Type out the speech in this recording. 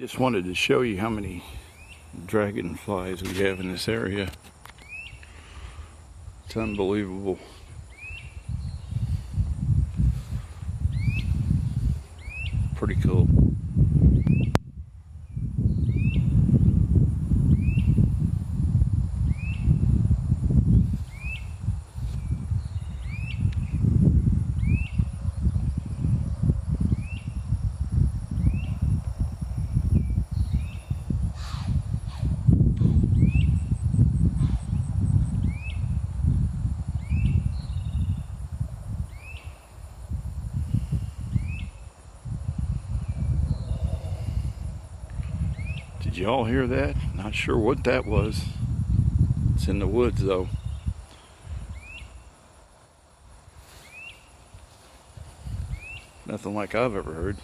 Just wanted to show you how many dragonflies we have in this area. It's unbelievable. Pretty cool. Did you all hear that? Not sure what that was. It's in the woods though. Nothing like I've ever heard.